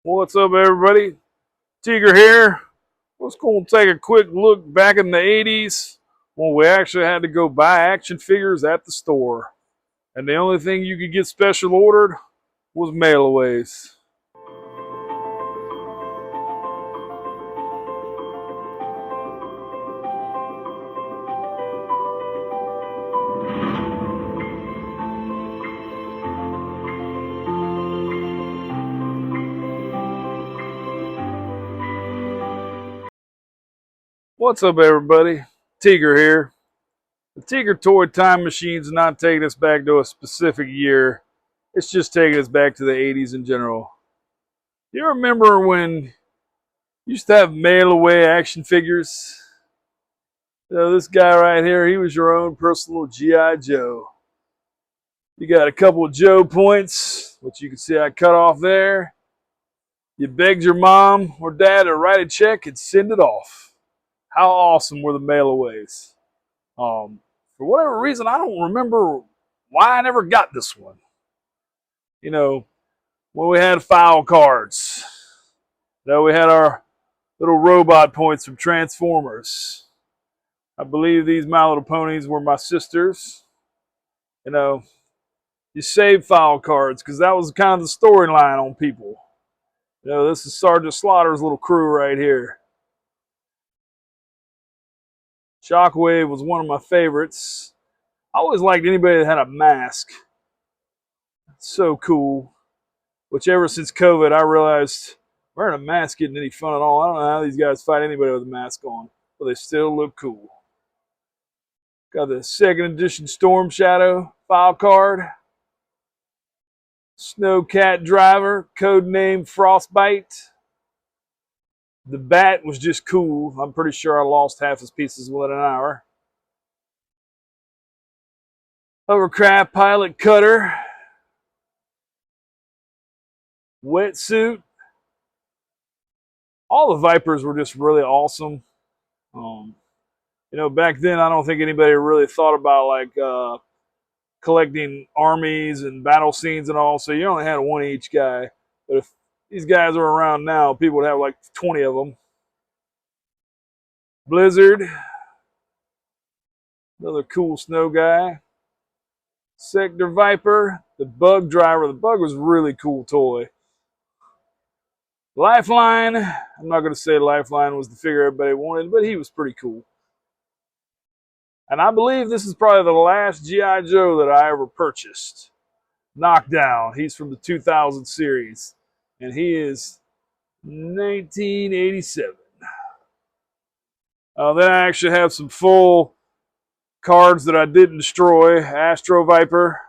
What's up, everybody? Tiger here. Let's go and take a quick look back in the 80s when we actually had to go buy action figures at the store. And the only thing you could get special ordered was mailaways. What's up, everybody? Tiger here. The Tiger Toy Time Machine's not taking us back to a specific year, it's just taking us back to the 80s in general. You remember when you used to have mail away action figures? This guy right here, he was your own personal G.I. Joe. You got a couple of Joe points, which you can see I cut off there. You begged your mom or dad to write a check and send it off. How awesome were the mailaways? For whatever reason, I don't remember why I never got this one. You know, when we had file cards, we had our little robot points from Transformers. I believe these My Little Ponies were my sisters. You know, you save file cards because that was kind of the storyline on people. This is Sergeant Slaughter's little crew right here. Shockwave was one of my favorites. I always liked anybody that had a mask. It's so cool. Which ever since COVID, I realized wearing a mask isn't any fun at all. I don't know how these guys fight anybody with a mask on, but they still look cool. Got the second edition Storm Shadow file card. Snowcat Driver, codename Frostbite. The bat was just cool. I'm pretty sure I lost half his pieces within an hour. Hovercraft Pilot Cutter. Wetsuit. All the Vipers were just really awesome. Back then I don't think anybody really thought about collecting armies and battle scenes and all, so you only had one each guy. But if these guys are around now, people would have like 20 of them. Blizzard, another cool snow guy. Sector Viper, the Bug Driver. The Bug was a really cool toy. Lifeline, I'm not going to say Lifeline was the figure everybody wanted, but he was pretty cool. And I believe this is probably the last G.I. Joe that I ever purchased. Knockdown, he's from the 2000 series, and he is 1987. Then I actually have some full cards that I didn't destroy. Astro Viper.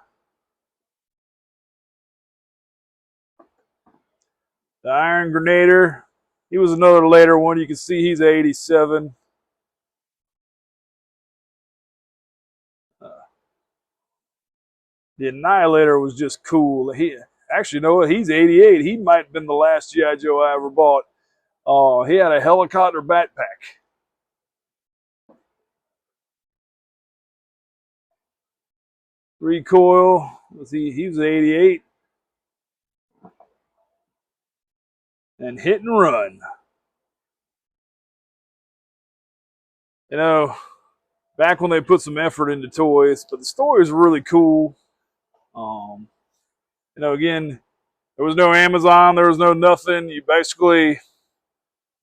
The Iron Grenadier. He was another later one. You can see he's 87. The Annihilator was just cool. Actually, you know what? He's 88. He might have been the last G.I. Joe I ever bought. He had a helicopter backpack. Recoil. He was 88. And Hit and Run. Back when they put some effort into toys, but the story is really cool. Again, there was no Amazon, there was no nothing. You basically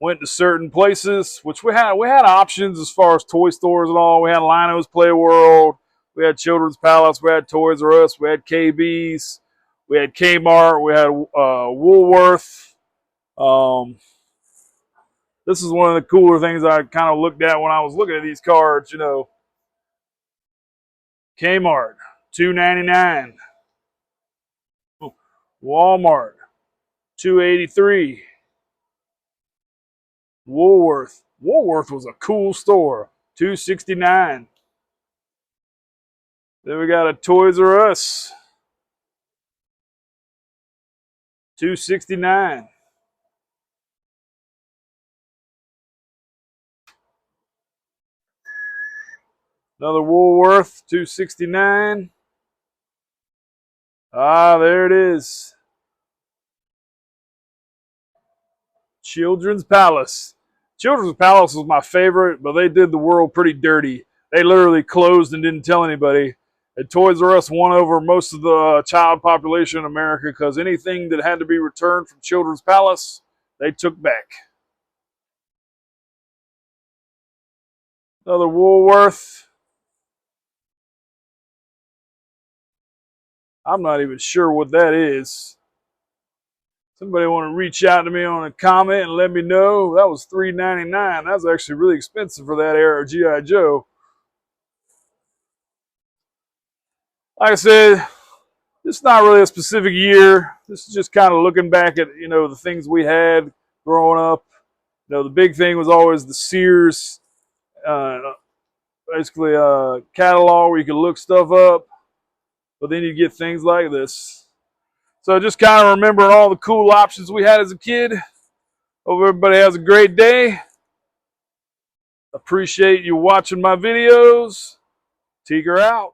went to certain places, which we had options as far as toy stores and all. We had Lino's Play World, we had Children's Palace, we had Toys R Us, we had KB's, we had Kmart, we had Woolworth. This is one of the cooler things I kind of looked at when I was looking at these cards. Kmart, $2.99. Walmart, $2.83. Woolworth. Woolworth was a cool store. $2.69. Then we got a Toys R Us. $2.69. Another Woolworth, $2.69. Ah, there it is. Children's Palace. Children's Palace was my favorite, but they did the world pretty dirty. They literally closed and didn't tell anybody. And Toys R Us won over most of the child population in America because anything that had to be returned from Children's Palace, they took back. Another Woolworth. I'm not even sure what that is. Somebody want to reach out to me on a comment and let me know. That was $3.99. That was actually really expensive for that era of G.I. Joe. Like I said, it's not really a specific year. This is just kind of looking back at, the things we had growing up. The big thing was always the Sears, basically a catalog where you could look stuff up. But then you get things like this. So just kind of remembering all the cool options we had as a kid. Hope everybody has a great day. Appreciate you watching my videos. Teager out.